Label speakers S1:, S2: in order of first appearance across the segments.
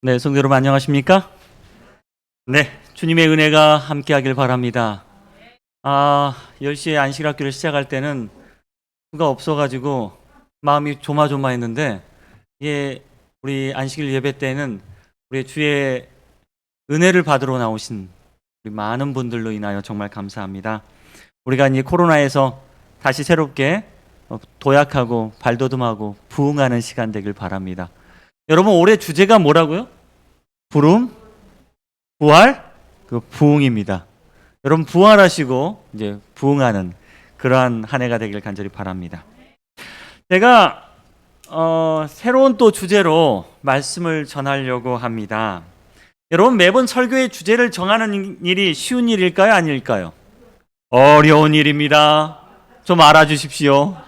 S1: 네, 성도 여러분 안녕하십니까? 네, 주님의 은혜가 함께하길 바랍니다. 10시에 안식학교를 시작할 때는 수가 없어가지고 마음이 조마조마했는데, 우리 안식일 예배 때는 우리 주의 은혜를 받으러 나오신 우리 많은 분들로 인하여 정말 감사합니다. 우리가 이제 코로나에서 다시 새롭게 도약하고 발돋움하고 부흥하는 시간 되길 바랍니다. 여러분, 올해 주제가 뭐라고요? 부름, 부활, 부흥입니다. 여러분 부활하시고 이제 부흥하는 그러한 한 해가 되길 간절히 바랍니다. 제가 새로운 또 주제로 말씀을 전하려고 합니다. 여러분 매번 설교의 주제를 정하는 일이 쉬운 일일까요? 아닐까요? 어려운 일입니다. 좀 알아주십시오.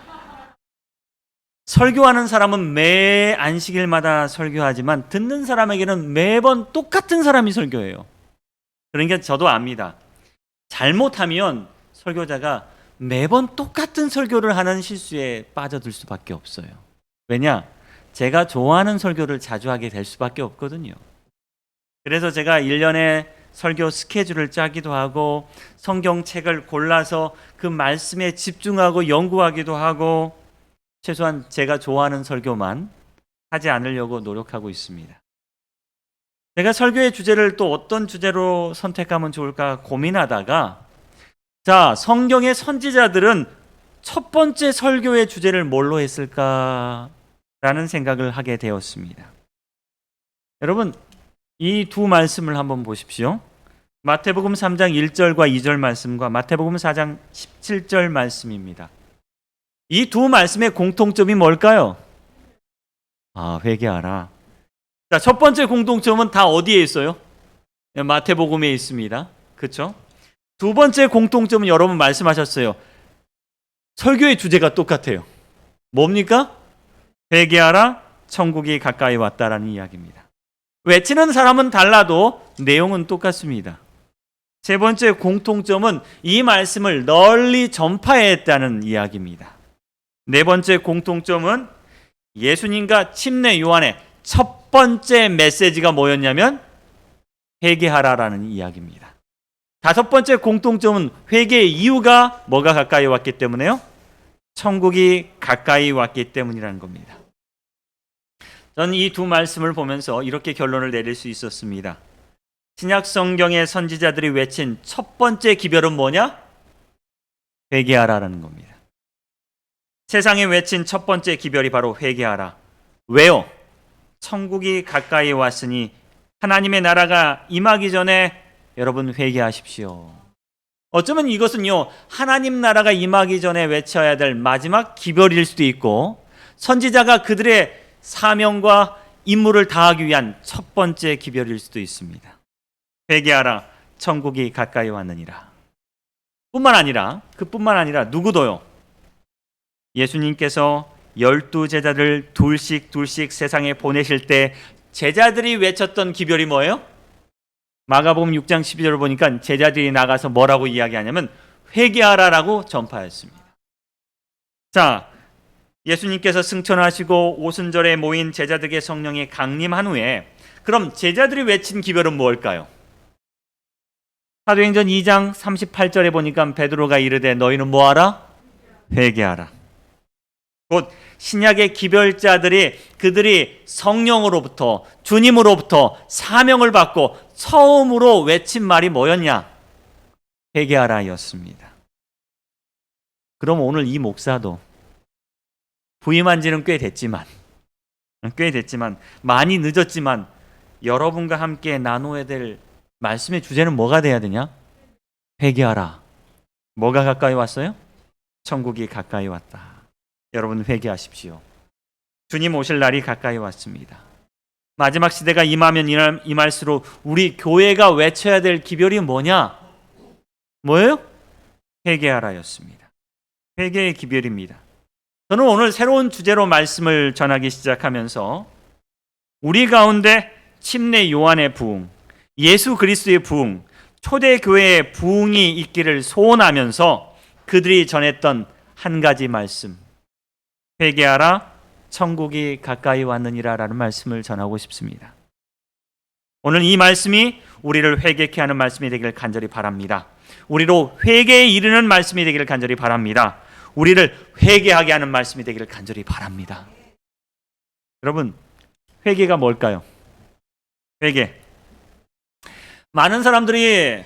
S1: 설교하는 사람은 매 안식일마다 설교하지만 듣는 사람에게는 매번 똑같은 사람이 설교해요. 그러니까 저도 압니다. 잘못하면 설교자가 매번 똑같은 설교를 하는 실수에 빠져들 수밖에 없어요. 왜냐? 제가 좋아하는 설교를 자주 하게 될 수밖에 없거든요. 그래서 제가 1년에 설교 스케줄을 짜기도 하고 성경책을 골라서 그 말씀에 집중하고 연구하기도 하고 최소한 제가 좋아하는 설교만 하지 않으려고 노력하고 있습니다. 제가 설교의 주제를 또 어떤 주제로 선택하면 좋을까 고민하다가 성경의 선지자들은 첫 번째 설교의 주제를 뭘로 했을까라는 생각을 하게 되었습니다. 여러분, 이 두 말씀을 한번 보십시오. 마태복음 3장 1절과 2절 말씀과 마태복음 4장 17절 말씀입니다. 이 두 말씀의 공통점이 뭘까요? 회개하라. 첫 번째 공통점은 다 어디에 있어요? 마태복음에 있습니다. 그렇죠? 두 번째 공통점은 여러분 말씀하셨어요. 설교의 주제가 똑같아요. 뭡니까? 회개하라, 천국이 가까이 왔다라는 이야기입니다. 외치는 사람은 달라도 내용은 똑같습니다. 세 번째 공통점은 이 말씀을 널리 전파했다는 이야기입니다. 네 번째 공통점은 예수님과 침례 요한의 첫 번째 메시지가 뭐였냐면 회개하라라는 이야기입니다. 다섯 번째 공통점은 회개의 이유가 뭐가 가까이 왔기 때문에요? 천국이 가까이 왔기 때문이라는 겁니다. 저는 이 두 말씀을 보면서 이렇게 결론을 내릴 수 있었습니다. 신약 성경의 선지자들이 외친 첫 번째 기별은 뭐냐? 회개하라라는 겁니다. 세상에 외친 첫 번째 기별이 바로 회개하라. 왜요? 천국이 가까이 왔으니 하나님의 나라가 임하기 전에 여러분 회개하십시오. 어쩌면 이것은요, 하나님 나라가 임하기 전에 외쳐야 될 마지막 기별일 수도 있고 선지자가 그들의 사명과 임무를 다하기 위한 첫 번째 기별일 수도 있습니다. 회개하라, 천국이 가까이 왔느니라. 그뿐만 아니라 누구도요. 예수님께서 12제자들 둘씩 세상에 보내실 때 제자들이 외쳤던 기별이 뭐예요? 마가복음 6장 12절을 보니까 제자들이 나가서 뭐라고 이야기하냐면 회개하라라고 전파했습니다. 예수님께서 승천하시고 오순절에 모인 제자들에게 성령이 강림한 후에 그럼 제자들이 외친 기별은 뭘까요? 사도행전 2장 38절에 보니까 베드로가 이르되 너희는 뭐하라? 회개하라. 곧 신약의 기별자들이 그들이 성령으로부터 주님으로부터 사명을 받고 처음으로 외친 말이 뭐였냐? 회개하라였습니다. 그럼 오늘 이 목사도 부임한 지는 꽤 됐지만 많이 늦었지만 여러분과 함께 나누어야 될 말씀의 주제는 뭐가 돼야 되냐? 회개하라. 뭐가 가까이 왔어요? 천국이 가까이 왔다. 여러분 회개하십시오. 주님 오실 날이 가까이 왔습니다. 마지막 시대가 임하면 임할수록 우리 교회가 외쳐야 될 기별이 뭐냐? 뭐예요? 회개하라였습니다. 회개의 기별입니다. 저는 오늘 새로운 주제로 말씀을 전하기 시작하면서 우리 가운데 침례 요한의 부흥, 예수 그리스도의 부흥, 초대교회의 부흥이 있기를 소원하면서 그들이 전했던 한 가지 말씀, 회개하라, 천국이 가까이 왔느니라 라는 말씀을 전하고 싶습니다. 오늘 이 말씀이 우리를 회개케 하는 말씀이 되기를 간절히 바랍니다. 우리로 회개에 이르는 말씀이 되기를 간절히 바랍니다. 우리를 회개하게 하는 말씀이 되기를 간절히 바랍니다. 여러분, 회개가 뭘까요? 회개. 많은 사람들이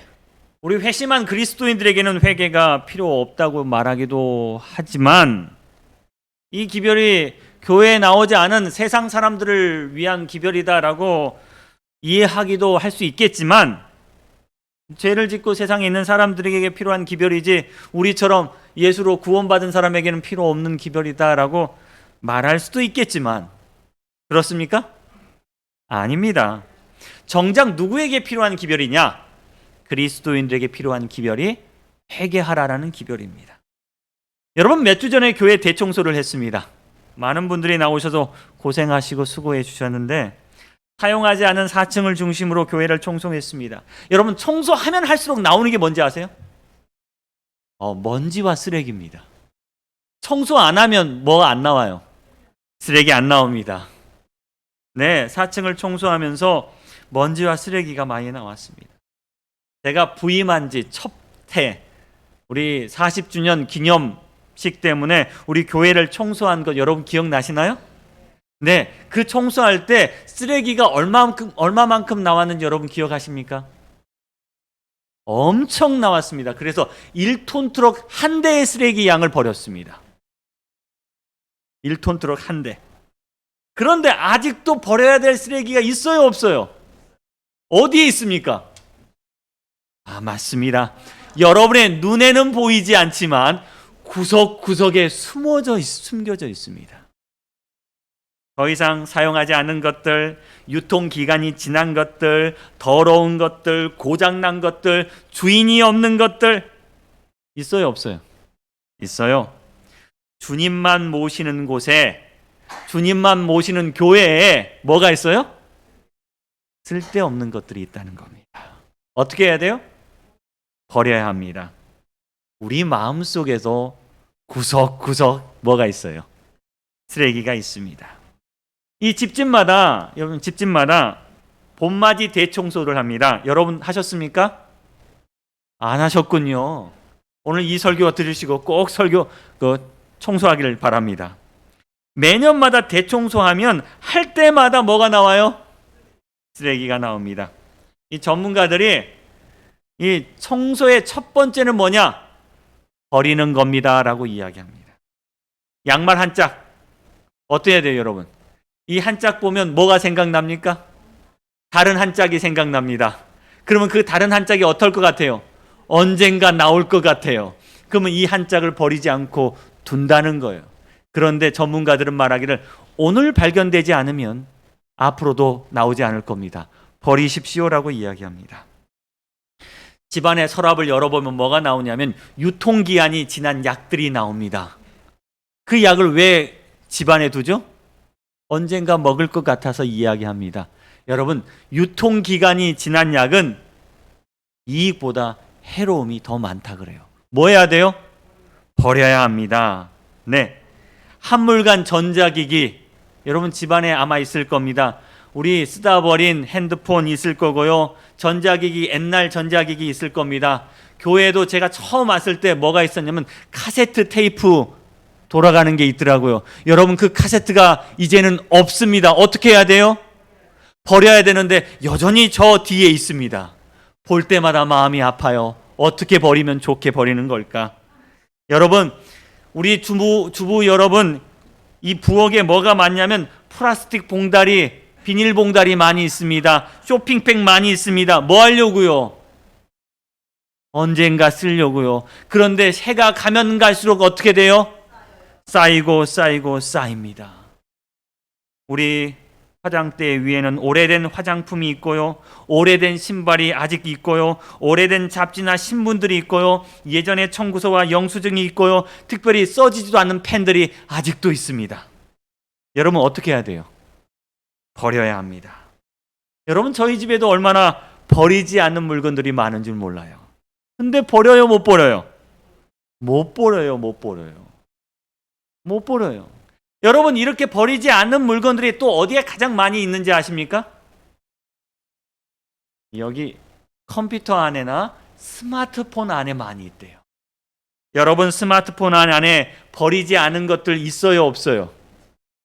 S1: 우리 회심한 그리스도인들에게는 회개가 필요 없다고 말하기도 하지만 이 기별이 교회에 나오지 않은 세상 사람들을 위한 기별이다라고 이해하기도 할 수 있겠지만 죄를 짓고 세상에 있는 사람들에게 필요한 기별이지 우리처럼 예수로 구원받은 사람에게는 필요 없는 기별이다라고 말할 수도 있겠지만 그렇습니까? 아닙니다. 정작 누구에게 필요한 기별이냐? 그리스도인들에게 필요한 기별이 회개하라라는 기별입니다. 여러분, 몇 주 전에 교회 대청소를 했습니다. 많은 분들이 나오셔서 고생하시고 수고해 주셨는데 사용하지 않은 4층을 중심으로 교회를 청소했습니다. 여러분, 청소하면 할수록 나오는 게 뭔지 아세요? 먼지와 쓰레기입니다. 청소 안 하면 뭐가 안 나와요? 쓰레기 안 나옵니다. 네, 4층을 청소하면서 먼지와 쓰레기가 많이 나왔습니다. 제가 부임한 지 첫 해, 우리 40주년 기념식 때문에 우리 교회를 청소한 것 여러분 기억나시나요? 네, 그 청소할 때 쓰레기가 얼마만큼 나왔는지 여러분 기억하십니까? 엄청 나왔습니다. 그래서 1톤 트럭 한 대의 쓰레기 양을 버렸습니다. 1톤 트럭 한 대. 그런데 아직도 버려야 될 쓰레기가 있어요, 없어요? 어디에 있습니까? 맞습니다. 여러분의 눈에는 보이지 않지만 구석구석에 숨겨져 있습니다. 더 이상 사용하지 않은 것들, 유통기간이 지난 것들, 더러운 것들, 고장난 것들, 주인이 없는 것들 있어요, 없어요? 있어요. 주님만 모시는 곳에, 주님만 모시는 교회에 뭐가 있어요? 쓸데없는 것들이 있다는 겁니다. 어떻게 해야 돼요? 버려야 합니다. 우리 마음속에도 구석구석 뭐가 있어요? 쓰레기가 있습니다. 이 집집마다, 여러분 집집마다 봄맞이 대청소를 합니다. 여러분 하셨습니까? 안 하셨군요. 오늘 이 설교 들으시고 꼭 청소하기를 바랍니다. 매년마다 대청소하면 할 때마다 뭐가 나와요? 쓰레기가 나옵니다. 이 전문가들이 이 청소의 첫 번째는 뭐냐? 버리는 겁니다 라고 이야기합니다. 양말 한 짝 어때야 돼요, 여러분? 이 한 짝 보면 뭐가 생각납니까? 다른 한 짝이 생각납니다. 그러면 그 다른 한 짝이 어떨 것 같아요? 언젠가 나올 것 같아요. 그러면 이 한 짝을 버리지 않고 둔다는 거예요. 그런데 전문가들은 말하기를 오늘 발견되지 않으면 앞으로도 나오지 않을 겁니다. 버리십시오라고 이야기합니다. 집안의 서랍을 열어보면 뭐가 나오냐면 유통기한이 지난 약들이 나옵니다. 그 약을 왜 집안에 두죠? 언젠가 먹을 것 같아서 이야기합니다. 여러분, 유통기간이 지난 약은 이익보다 해로움이 더 많다 그래요. 뭐 해야 돼요? 버려야 합니다. 네, 한물간 전자기기 여러분 집안에 아마 있을 겁니다. 우리 쓰다 버린 핸드폰 있을 거고요. 전자기기, 옛날 전자기기 있을 겁니다. 교회에도 제가 처음 왔을 때 뭐가 있었냐면 카세트 테이프 돌아가는 게 있더라고요. 여러분 그 카세트가 이제는 없습니다. 어떻게 해야 돼요? 버려야 되는데 여전히 저 뒤에 있습니다. 볼 때마다 마음이 아파요. 어떻게 버리면 좋게 버리는 걸까? 여러분, 우리 주부 여러분, 이 부엌에 뭐가 많냐면 플라스틱 봉다리, 비닐봉다리 많이 있습니다. 쇼핑백 많이 있습니다. 뭐 하려고요? 언젠가 쓰려고요. 그런데 해가 가면 갈수록 어떻게 돼요? 쌓이고 쌓입니다. 우리 화장대 위에는 오래된 화장품이 있고요. 오래된 신발이 아직 있고요. 오래된 잡지나 신문들이 있고요. 예전에 청구서와 영수증이 있고요. 특별히 써지지도 않는 펜들이 아직도 있습니다. 여러분 어떻게 해야 돼요? 버려야 합니다. 여러분 저희 집에도 얼마나 버리지 않는 물건들이 많은 줄 몰라요. 근데 버려요, 못 버려요? 못 버려요. 여러분 이렇게 버리지 않는 물건들이 또 어디에 가장 많이 있는지 아십니까? 여기 컴퓨터 안에나 스마트폰 안에 많이 있대요. 여러분 스마트폰 안에 버리지 않은 것들 있어요, 없어요?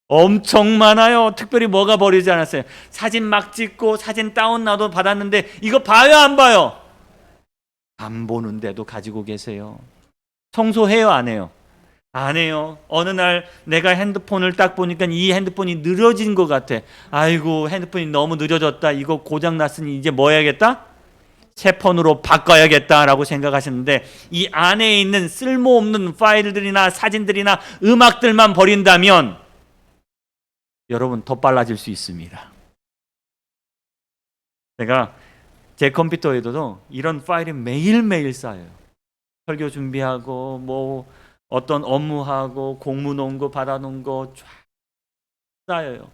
S1: 엄청 많아요. 특별히 뭐가 버리지 않았어요? 사진 막 찍고 사진 다운로드 받았는데 이거 봐요, 안 봐요? 안 보는데도 가지고 계세요. 청소해요, 안 해요? 안 해요. 어느 날 내가 핸드폰을 딱 보니까 이 핸드폰이 느려진 것 같아. 아이고, 핸드폰이 너무 느려졌다. 이거 고장 났으니 이제 뭐 해야겠다? 새 폰으로 바꿔야겠다라고 생각하셨는데 이 안에 있는 쓸모없는 파일들이나 사진들이나 음악들만 버린다면 여러분 더 빨라질 수 있습니다. 제가 제 컴퓨터에도 이런 파일이 매일매일 쌓여요. 설교 준비하고 뭐 어떤 업무하고 공문 온 거 받아놓은 거 쫙 쌓여요.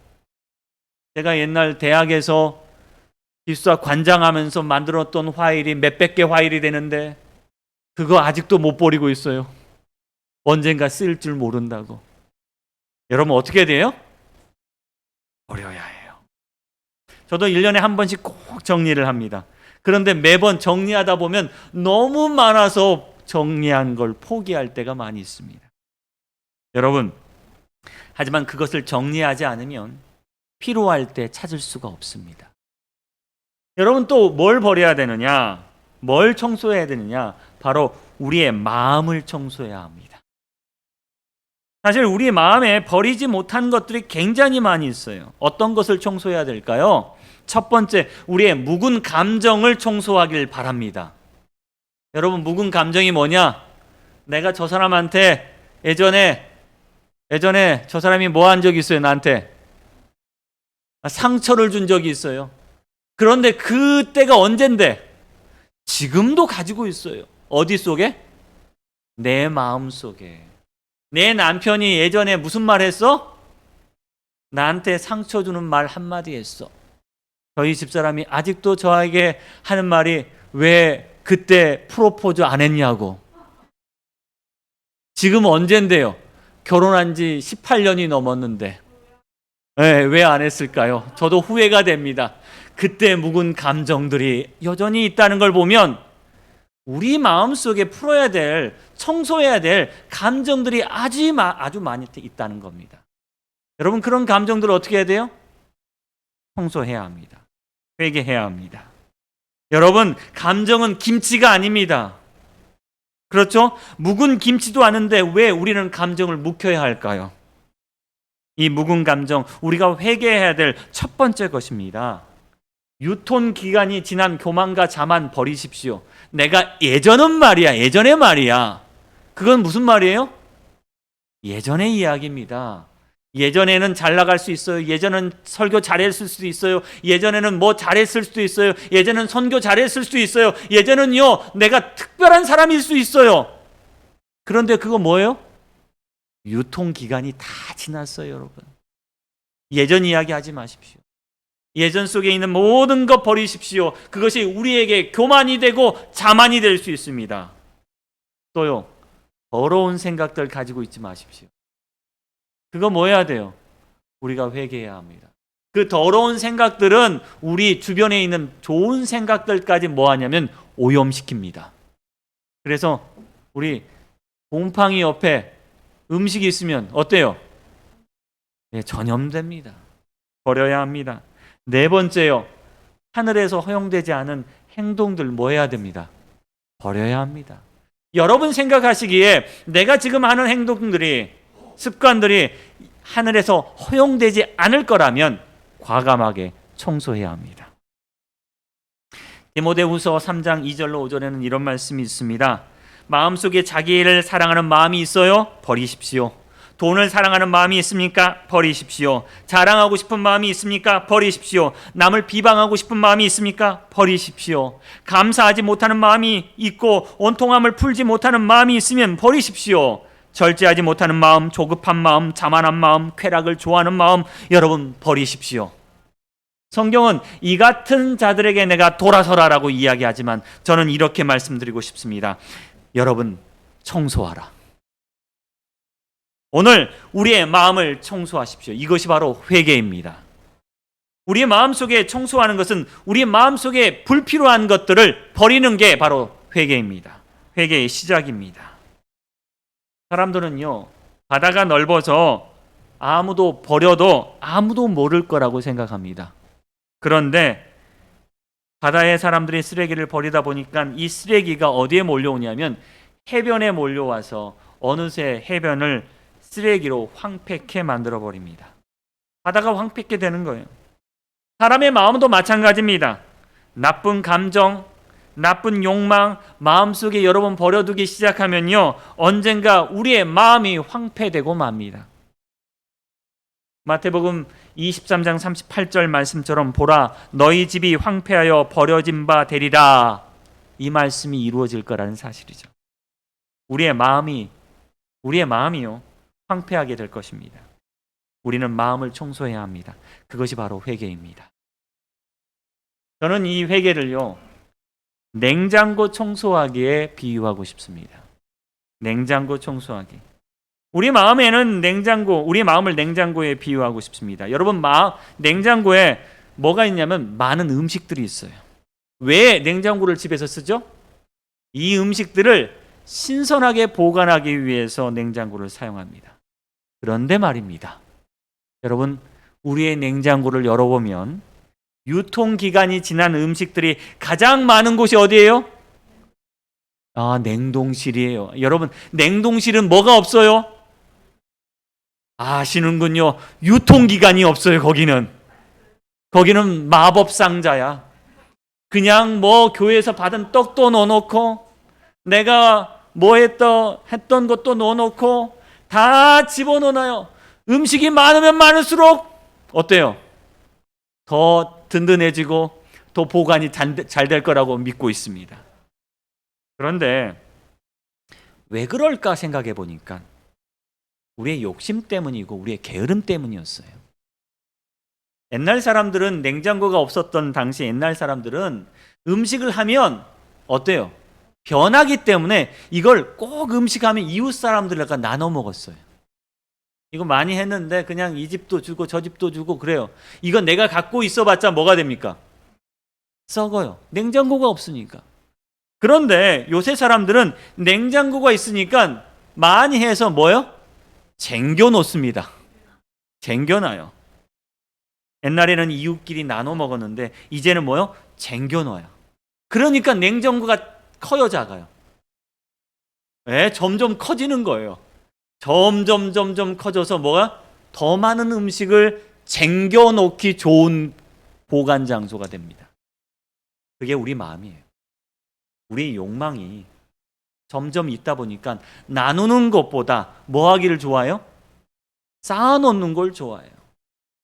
S1: 제가 옛날 대학에서 기숙사 관장하면서 만들었던 파일이 몇백 개 파일이 되는데 그거 아직도 못 버리고 있어요. 언젠가 쓸 줄 모른다고. 여러분 어떻게 돼요? 버려야 해요. 저도 1년에 한 번씩 꼭 정리를 합니다. 그런데 매번 정리하다 보면 너무 많아서 정리한 걸 포기할 때가 많이 있습니다. 여러분, 하지만 그것을 정리하지 않으면 필요할 때 찾을 수가 없습니다. 여러분 또 뭘 버려야 되느냐? 뭘 청소해야 되느냐? 바로 우리의 마음을 청소해야 합니다. 사실 우리 마음에 버리지 못한 것들이 굉장히 많이 있어요. 어떤 것을 청소해야 될까요? 첫 번째, 우리의 묵은 감정을 청소하길 바랍니다. 여러분 묵은 감정이 뭐냐? 내가 저 사람한테 예전에 저 사람이 뭐 한 적이 있어요, 나한테? 상처를 준 적이 있어요. 그런데 그때가 언젠데? 지금도 가지고 있어요. 어디 속에? 내 마음 속에. 내 남편이 예전에 무슨 말 했어? 나한테 상처 주는 말 한마디 했어. 저희 집사람이 아직도 저에게 하는 말이 왜 그때 프로포즈 안 했냐고. 지금 언젠데요? 결혼한 지 18년이 넘었는데 왜 안 했을까요? 저도 후회가 됩니다. 그때 묵은 감정들이 여전히 있다는 걸 보면 우리 마음속에 풀어야 될, 청소해야 될 감정들이 아주 많이 있다는 겁니다. 여러분 그런 감정들을 어떻게 해야 돼요? 청소해야 합니다. 회개해야 합니다. 여러분 감정은 김치가 아닙니다. 그렇죠? 묵은 김치도 아는데 왜 우리는 감정을 묵혀야 할까요? 이 묵은 감정, 우리가 회개해야 될 첫 번째 것입니다. 유통기간이 지난 교만과 자만 버리십시오. 내가 예전에 말이야. 그건 무슨 말이에요? 예전의 이야기입니다. 예전에는 잘 나갈 수 있어요. 예전에는 설교 잘했을 수도 있어요. 예전에는 뭐 잘했을 수도 있어요. 예전에는 선교 잘했을 수도 있어요. 예전은요, 내가 특별한 사람일 수 있어요. 그런데 그거 뭐예요? 유통기간이 다 지났어요, 여러분. 예전 이야기 하지 마십시오. 예전 속에 있는 모든 것 버리십시오. 그것이 우리에게 교만이 되고 자만이 될 수 있습니다. 또요, 더러운 생각들 가지고 있지 마십시오. 그거 뭐 해야 돼요? 우리가 회개해야 합니다. 그 더러운 생각들은 우리 주변에 있는 좋은 생각들까지 뭐 하냐면 오염시킵니다. 그래서 우리 곰팡이 옆에 음식이 있으면 어때요? 네, 전염됩니다. 버려야 합니다. 네 번째요. 하늘에서 허용되지 않은 행동들 뭐 해야 됩니다? 버려야 합니다. 여러분 생각하시기에 내가 지금 하는 행동들이, 습관들이 하늘에서 허용되지 않을 거라면 과감하게 청소해야 합니다. 디모데후서 3장 2절로 5절에는 이런 말씀이 있습니다. 마음속에 자기를 사랑하는 마음이 있어요? 버리십시오. 돈을 사랑하는 마음이 있습니까? 버리십시오. 자랑하고 싶은 마음이 있습니까? 버리십시오. 남을 비방하고 싶은 마음이 있습니까? 버리십시오. 감사하지 못하는 마음이 있고 온통함을 풀지 못하는 마음이 있으면 버리십시오. 절제하지 못하는 마음, 조급한 마음, 자만한 마음, 쾌락을 좋아하는 마음, 여러분 버리십시오. 성경은 이 같은 자들에게 내가 돌아서라라고 이야기하지만 저는 이렇게 말씀드리고 싶습니다. 여러분 청소하라. 오늘 우리의 마음을 청소하십시오. 이것이 바로 회개입니다. 우리 마음속에 청소하는 것은 우리 마음속에 불필요한 것들을 버리는 게 바로 회개입니다. 회개의 시작입니다. 사람들은요, 바다가 넓어서 아무도 버려도 아무도 모를 거라고 생각합니다. 그런데 바다에 사람들이 쓰레기를 버리다 보니까 이 쓰레기가 어디에 몰려오냐면 해변에 몰려와서 어느새 해변을 쓰레기로 황폐케 만들어 버립니다. 바다가 황폐케 되는 거예요. 사람의 마음도 마찬가지입니다. 나쁜 감정, 나쁜 욕망 마음속에 여러분 버려두기 시작하면요, 언젠가 우리의 마음이 황폐되고 맙니다. 마태복음 23장 38절 말씀처럼 보라 너희 집이 황폐하여 버려진 바 되리라, 이 말씀이 이루어질 거라는 사실이죠. 우리의 마음이요 황폐하게 될 것입니다. 우리는 마음을 청소해야 합니다. 그것이 바로 회개입니다. 저는 이 회개를요, 냉장고 청소하기에 비유하고 싶습니다. 냉장고 청소하기. 우리 마음에는 우리 마음을 냉장고에 비유하고 싶습니다. 여러분, 냉장고에 뭐가 있냐면 많은 음식들이 있어요. 왜 냉장고를 집에서 쓰죠? 이 음식들을 신선하게 보관하기 위해서 냉장고를 사용합니다. 그런데 말입니다, 여러분, 우리의 냉장고를 열어보면 유통기간이 지난 음식들이 가장 많은 곳이 어디예요? 냉동실이에요. 여러분, 냉동실은 뭐가 없어요? 아시는군요. 유통기간이 없어요. 거기는 마법 상자야. 그냥 교회에서 받은 떡도 넣어놓고 내가 했던 것도 넣어놓고 다 집어넣어요. 음식이 많으면 많을수록 어때요? 더 든든해지고 더 보관이 잘 될 거라고 믿고 있습니다. 그런데 왜 그럴까 생각해 보니까 우리의 욕심 때문이고 우리의 게으름 때문이었어요. 옛날 사람들은, 냉장고가 없었던 당시 옛날 사람들은 음식을 하면 어때요? 변하기 때문에 이걸 꼭 음식하면 이웃 사람들과 나눠 먹었어요. 이거 많이 했는데 그냥 이 집도 주고 저 집도 주고 그래요. 이건 내가 갖고 있어봤자 뭐가 됩니까? 썩어요. 냉장고가 없으니까. 그런데 요새 사람들은 냉장고가 있으니까 많이 해서 쟁겨 놓습니다. 쟁겨놔요. 옛날에는 이웃끼리 나눠 먹었는데 이제는 쟁겨 놔요. 그러니까 냉장고가 커요, 작아요? 점점 커지는 거예요. 점점 커져서 더 많은 음식을 쟁겨 놓기 좋은 보관 장소가 됩니다. 그게 우리 마음이에요. 우리 욕망이 점점 있다 보니까 나누는 것보다 뭐 하기를 좋아해요? 쌓아놓는 걸 좋아해요.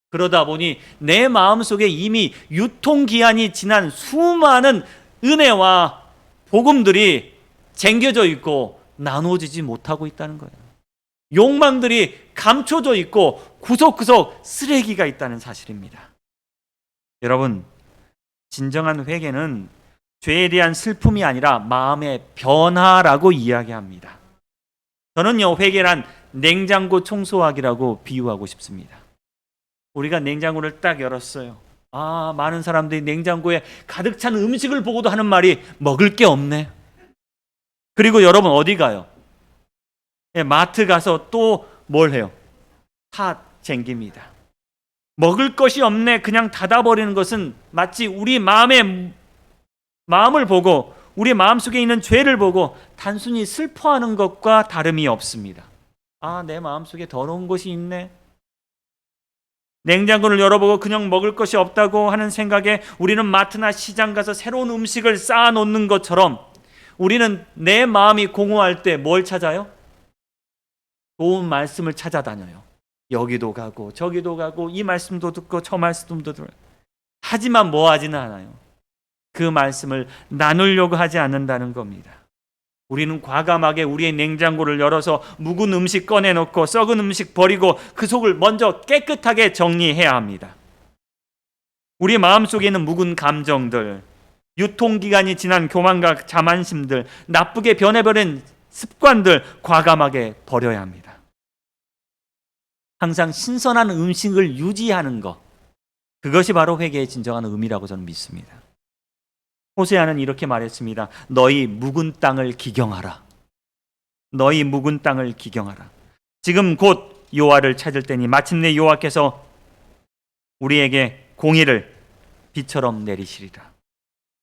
S1: 그러다 보니 내 마음속에 이미 유통기한이 지난 수많은 은혜와 복음들이 쟁겨져 있고 나눠지지 못하고 있다는 거예요. 욕망들이 감춰져 있고 구석구석 쓰레기가 있다는 사실입니다. 여러분, 진정한 회개는 죄에 대한 슬픔이 아니라 마음의 변화라고 이야기합니다. 저는요, 회개란 냉장고 청소하기라고 비유하고 싶습니다. 우리가 냉장고를 딱 열었어요. 많은 사람들이 냉장고에 가득 찬 음식을 보고도 하는 말이 먹을 게 없네. 그리고 여러분 어디 가요? 마트 가서 또 뭘 해요? 다 쟁깁니다. 먹을 것이 없네 그냥 닫아버리는 것은 마치 우리 마음을 보고 우리 마음속에 있는 죄를 보고 단순히 슬퍼하는 것과 다름이 없습니다. 내 마음속에 더러운 것이 있네. 냉장고를 열어보고 그냥 먹을 것이 없다고 하는 생각에 우리는 마트나 시장 가서 새로운 음식을 쌓아놓는 것처럼 우리는 내 마음이 공허할 때 뭘 찾아요? 좋은 말씀을 찾아다녀요. 여기도 가고 저기도 가고 이 말씀도 듣고 저 말씀도 들어요. 하지만 뭐 하지는 않아요. 그 말씀을 나누려고 하지 않는다는 겁니다. 우리는 과감하게 우리의 냉장고를 열어서 묵은 음식 꺼내놓고 썩은 음식 버리고 그 속을 먼저 깨끗하게 정리해야 합니다. 우리 마음속에 있는 묵은 감정들, 유통기간이 지난 교만과 자만심들, 나쁘게 변해버린 습관들 과감하게 버려야 합니다. 항상 신선한 음식을 유지하는 것, 그것이 바로 회개의 진정한 의미라고 저는 믿습니다. 호세아는 이렇게 말했습니다. 너희 묵은 땅을 기경하라. 너희 묵은 땅을 기경하라. 지금 곧 여호와를 찾을 때니 마침내 여호와께서 우리에게 공의를 비처럼 내리시리라.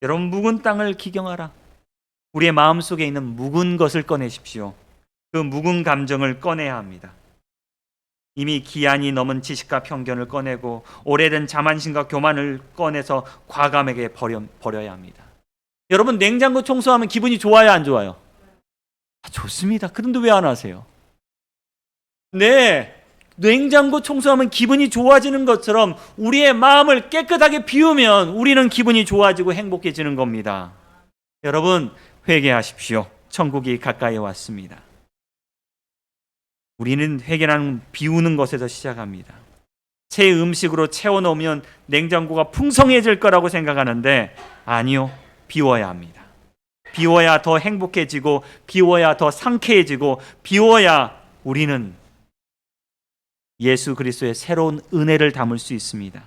S1: 여러분, 묵은 땅을 기경하라. 우리의 마음속에 있는 묵은 것을 꺼내십시오. 그 묵은 감정을 꺼내야 합니다. 이미 기한이 넘은 지식과 편견을 꺼내고 오래된 자만심과 교만을 꺼내서 과감하게 버려야 합니다. 여러분, 냉장고 청소하면 기분이 좋아요, 안 좋아요? 좋습니다. 그런데 왜 안 하세요? 네, 냉장고 청소하면 기분이 좋아지는 것처럼 우리의 마음을 깨끗하게 비우면 우리는 기분이 좋아지고 행복해지는 겁니다. 여러분, 회개하십시오. 천국이 가까이 왔습니다. 우리는 회개는 비우는 것에서 시작합니다. 새 음식으로 채워놓으면 냉장고가 풍성해질 거라고 생각하는데 아니요, 비워야 합니다. 비워야 더 행복해지고 비워야 더 상쾌해지고 비워야 우리는 예수 그리스도의 새로운 은혜를 담을 수 있습니다.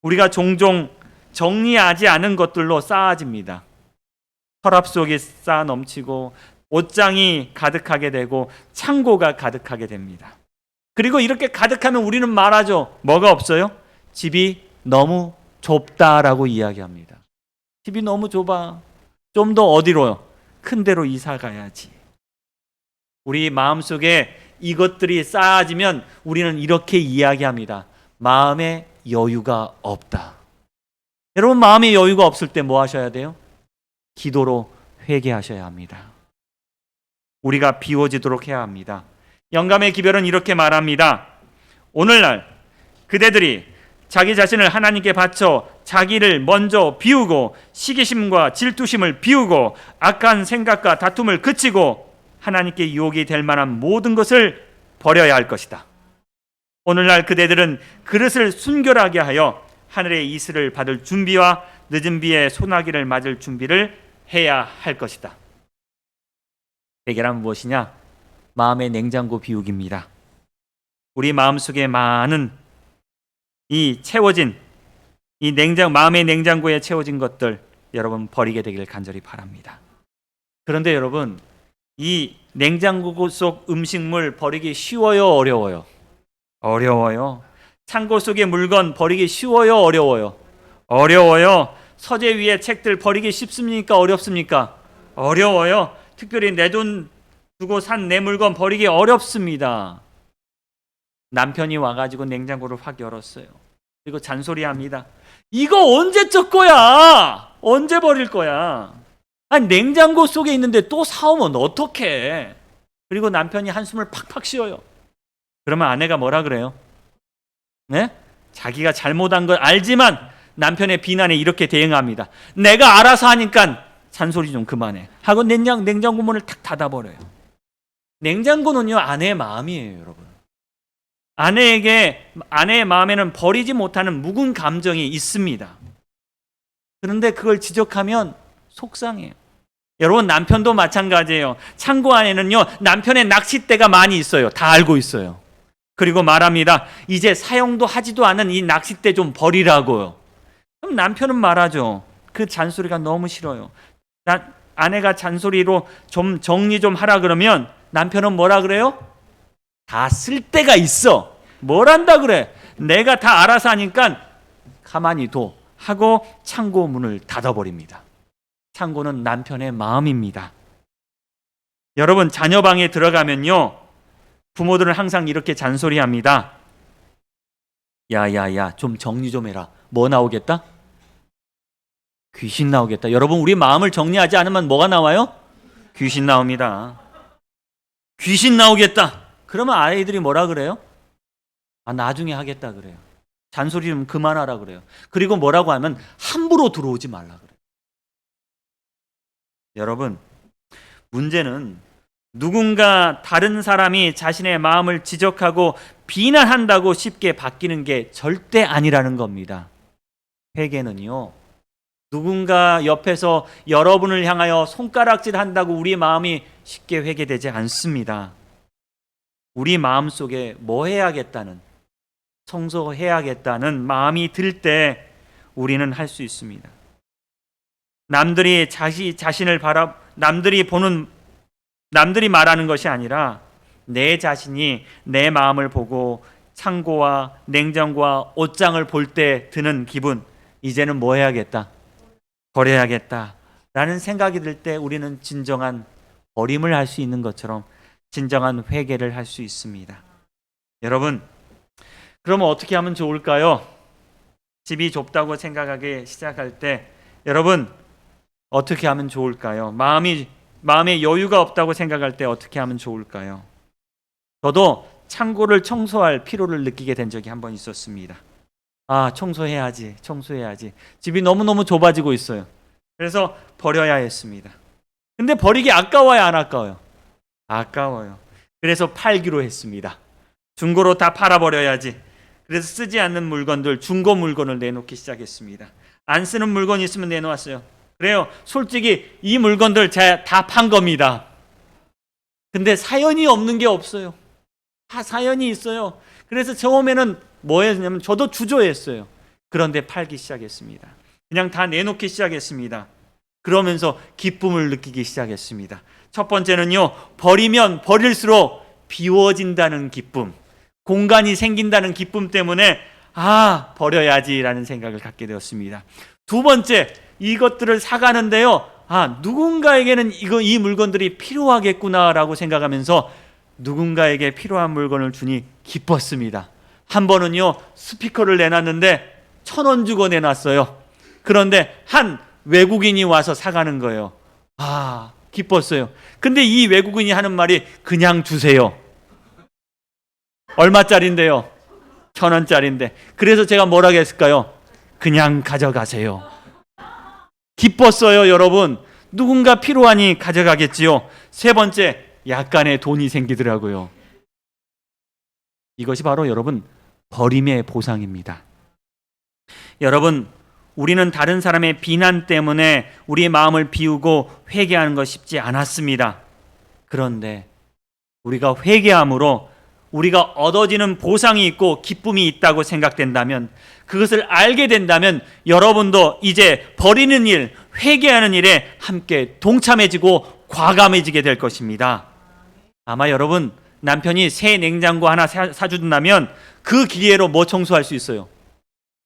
S1: 우리가 종종 정리하지 않은 것들로 쌓아집니다. 서랍 속에 쌓아 넘치고 옷장이 가득하게 되고 창고가 가득하게 됩니다. 그리고 이렇게 가득하면 우리는 말하죠. 뭐가 없어요? 집이 너무 좁다라고 이야기합니다. 집이 너무 좁아. 좀 더 어디로요? 큰 데로 이사 가야지. 우리 마음속에 이것들이 쌓아지면 우리는 이렇게 이야기합니다. 마음에 여유가 없다. 여러분, 마음에 여유가 없을 때 뭐 하셔야 돼요? 기도로 회개하셔야 합니다. 우리가 비워지도록 해야 합니다. 영감의 기별은 이렇게 말합니다. 오늘날 그대들이 자기 자신을 하나님께 바쳐 자기를 먼저 비우고 시기심과 질투심을 비우고 악한 생각과 다툼을 그치고 하나님께 유혹이 될 만한 모든 것을 버려야 할 것이다. 오늘날 그대들은 그릇을 순결하게 하여 하늘의 이슬을 받을 준비와 늦은 비에 소나기를 맞을 준비를 해야 할 것이다. 회개란 무엇이냐? 마음의 냉장고 비우기입니다. 우리 마음속에 많은 이 채워진 이 마음의 냉장고에 채워진 것들 여러분 버리게 되길 간절히 바랍니다. 그런데 여러분, 이 냉장고 속 음식물 버리기 쉬워요, 어려워요? 어려워요. 창고 속의 물건 버리기 쉬워요, 어려워요? 어려워요. 서재 위에 책들 버리기 쉽습니까, 어렵습니까? 어려워요. 특별히 내 돈 두고 산 내 물건 버리기 어렵습니다. 남편이 와가지고 냉장고를 확 열었어요. 그리고 잔소리합니다. 이거 언제 적 거야? 언제 버릴 거야? 아니, 냉장고 속에 있는데 또 사오면 어떡해? 그리고 남편이 한숨을 팍팍 쉬어요. 그러면 아내가 뭐라 그래요? 네? 자기가 잘못한 걸 알지만 남편의 비난에 이렇게 대응합니다. 내가 알아서 하니까 잔소리 좀 그만해 하고 냉장고 문을 탁 닫아버려요. 냉장고는요, 아내의 마음이에요, 여러분. 아내의 마음에는 버리지 못하는 묵은 감정이 있습니다. 그런데 그걸 지적하면 속상해요. 여러분, 남편도 마찬가지예요. 창고 안에는요, 남편의 낚싯대가 많이 있어요. 다 알고 있어요. 그리고 말합니다. 이제 사용도 하지도 않은 이 낚싯대 좀 버리라고요. 그럼 남편은 말하죠. 그 잔소리가 너무 싫어요. 아내가 잔소리로 좀 정리 좀 하라 그러면 남편은 뭐라 그래요? 다 쓸 데가 있어. 뭘 한다 그래? 내가 다 알아서 하니까 가만히 둬 하고 창고 문을 닫아버립니다. 창고는 남편의 마음입니다. 여러분, 자녀 방에 들어가면요, 부모들은 항상 이렇게 잔소리합니다. 야야야, 좀 정리 좀 해라. 뭐 나오겠다? 귀신 나오겠다. 여러분, 우리 마음을 정리하지 않으면 뭐가 나와요? 귀신 나옵니다. 귀신 나오겠다. 그러면 아이들이 뭐라 그래요? 나중에 하겠다 그래요. 잔소리 좀 그만하라 그래요. 그리고 뭐라고 하면 함부로 들어오지 말라 그래요. 여러분, 문제는 누군가 다른 사람이 자신의 마음을 지적하고 비난한다고 쉽게 바뀌는 게 절대 아니라는 겁니다. 회개는요, 누군가 옆에서 여러분을 향하여 손가락질 한다고 우리 마음이 쉽게 회개되지 않습니다. 우리 마음속에 뭐 해야겠다는, 청소해야겠다는 마음이 들 때 우리는 할 수 있습니다. 남들이 남들이 말하는 것이 아니라 내 자신이 내 마음을 보고 창고와 냉장고와 옷장을 볼 때 드는 기분, 이제는 뭐 해야겠다, 버려야겠다 라는 생각이 들 때 우리는 진정한 버림을 할 수 있는 것처럼 진정한 회개를 할 수 있습니다. 여러분, 그러면 어떻게 하면 좋을까요? 집이 좁다고 생각하기 시작할 때 여러분 어떻게 하면 좋을까요? 마음에 여유가 없다고 생각할 때 어떻게 하면 좋을까요? 저도 창고를 청소할 필요를 느끼게 된 적이 한 번 있었습니다. 청소해야지. 집이 너무너무 좁아지고 있어요. 그래서 버려야 했습니다. 근데 버리기 아까워요, 안 아까워요? 아까워요. 그래서 팔기로 했습니다. 중고로 다 팔아버려야지. 그래서 쓰지 않는 물건들, 중고 물건을 내놓기 시작했습니다. 안 쓰는 물건 있으면 내놓았어요. 그래요. 솔직히 이 물건들 제가 다 판 겁니다. 근데 사연이 없는 게 없어요. 다 사연이 있어요. 그래서 처음에는 뭐 했냐면 저도 주저했어요. 그런데 팔기 시작했습니다. 그냥 다 내놓기 시작했습니다. 그러면서 기쁨을 느끼기 시작했습니다. 첫 번째는요, 버리면 버릴수록 비워진다는 기쁨, 공간이 생긴다는 기쁨 때문에 버려야지라는 생각을 갖게 되었습니다. 두 번째, 이것들을 사가는데요, 누군가에게는 이 물건들이 필요하겠구나라고 생각하면서 누군가에게 필요한 물건을 주니 기뻤습니다. 한 번은요, 스피커를 내놨는데 1,000원 주고 내놨어요. 그런데 한 외국인이 와서 사가는 거예요. 기뻤어요. 근데 이 외국인이 하는 말이 그냥 주세요. 얼마짜린데요? 1,000원짜리인데. 그래서 제가 뭐라고 했을까요? 그냥 가져가세요. 기뻤어요, 여러분. 누군가 필요하니 가져가겠지요. 세 번째, 약간의 돈이 생기더라고요. 이것이 바로 여러분 버림의 보상입니다. 여러분, 우리는 다른 사람의 비난 때문에 우리의 마음을 비우고 회개하는 것 쉽지 않았습니다. 그런데 우리가 회개함으로 우리가 얻어지는 보상이 있고 기쁨이 있다고 생각된다면, 그것을 알게 된다면 여러분도 이제 버리는 일, 회개하는 일에 함께 동참해지고 과감해지게 될 것입니다. 아마 여러분, 남편이 새 냉장고 하나 사준다면 그 기회로 뭐 청소할 수 있어요?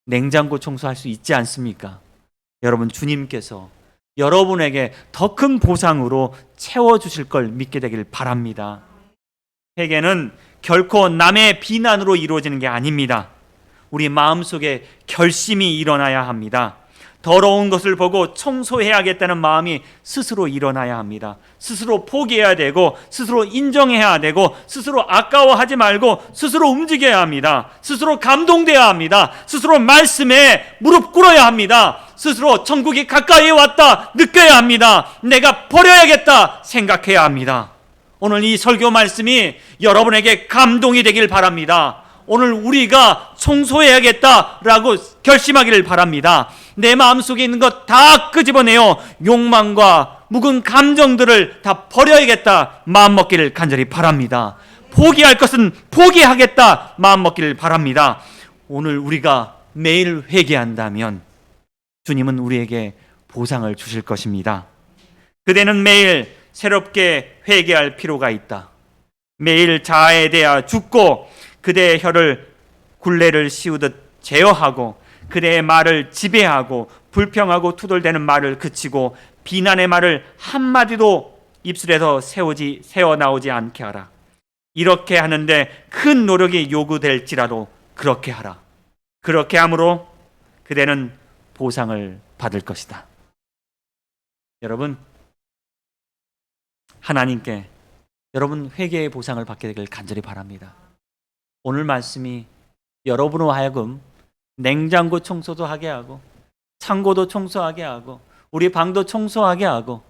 S1: 냉장고 청소할 수 있지 않습니까? 여러분, 주님께서 여러분에게 더 큰 보상으로 채워주실 걸 믿게 되길 바랍니다. 회개는 결코 남의 비난으로 이루어지는 게 아닙니다. 우리 마음속에 결심이 일어나야 합니다. 더러운 것을 보고 청소해야겠다는 마음이 스스로 일어나야 합니다. 스스로 포기해야 되고, 스스로 인정해야 되고, 스스로 아까워하지 말고 스스로 움직여야 합니다. 스스로 감동돼야 합니다. 스스로 말씀에 무릎 꿇어야 합니다. 스스로 천국이 가까이 왔다 느껴야 합니다. 내가 버려야겠다 생각해야 합니다. 오늘 이 설교 말씀이 여러분에게 감동이 되길 바랍니다. 오늘 우리가 청소해야겠다라고 결심하기를 바랍니다. 내 마음속에 있는 것 다 끄집어내어 욕망과 묵은 감정들을 다 버려야겠다 마음먹기를 간절히 바랍니다. 포기할 것은 포기하겠다 마음먹기를 바랍니다. 오늘 우리가 매일 회개한다면 주님은 우리에게 보상을 주실 것입니다. 그대는 매일 새롭게 회개할 필요가 있다. 매일 자아에 대하여 죽고 그대의 혀를 굴레를 씌우듯 제어하고 그대의 말을 지배하고 불평하고 투덜대는 말을 그치고 비난의 말을 한마디도 입술에서 새어 나오지 않게 하라. 이렇게 하는데 큰 노력이 요구될지라도 그렇게 하라. 그렇게 함으로 그대는 보상을 받을 것이다. 여러분, 하나님께 여러분 회개의 보상을 받게 되길 간절히 바랍니다. 오늘 말씀이 여러분으로 하여금 냉장고 청소도 하게 하고 창고도 청소하게 하고 우리 방도 청소하게 하고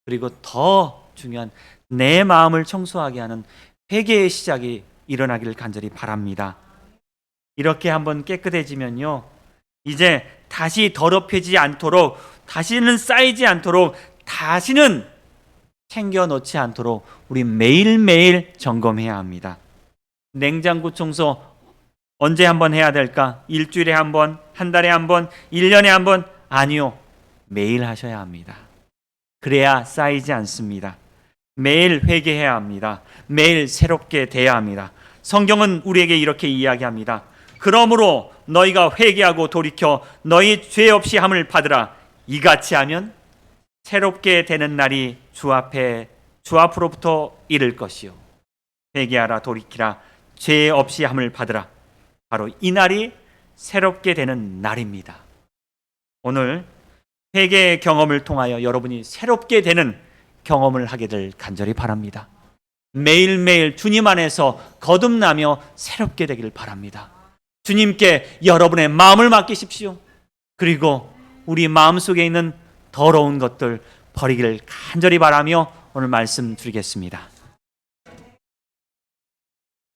S1: 그리고 더 중요한 내 마음을 청소하게 하는 회개의 시작이 일어나기를 간절히 바랍니다. 이렇게 한번 깨끗해지면요, 이제 다시 더럽혀지지 않도록, 다시는 쌓이지 않도록, 다시는 챙겨놓지 않도록 우리 매일매일 점검해야 합니다. 냉장고 청소 언제 한번 해야 될까? 일주일에 한 번, 한 달에 한 번, 1년에 한 번? 아니요. 매일 하셔야 합니다. 그래야 쌓이지 않습니다. 매일 회개해야 합니다. 매일 새롭게 돼야 합니다. 성경은 우리에게 이렇게 이야기합니다. 그러므로 너희가 회개하고 돌이켜 너희 죄 없이 함을 받으라. 이같이 하면 새롭게 되는 날이 주 앞으로부터 이를 것이요. 회개하라, 돌이키라, 죄 없이 함을 받으라. 바로 이 날이 새롭게 되는 날입니다. 오늘 회개의 경험을 통하여 여러분이 새롭게 되는 경험을 하게 될 간절히 바랍니다. 매일매일 주님 안에서 거듭나며 새롭게 되기를 바랍니다. 주님께 여러분의 마음을 맡기십시오. 그리고 우리 마음속에 있는 더러운 것들 버리기를 간절히 바라며 오늘 말씀 드리겠습니다.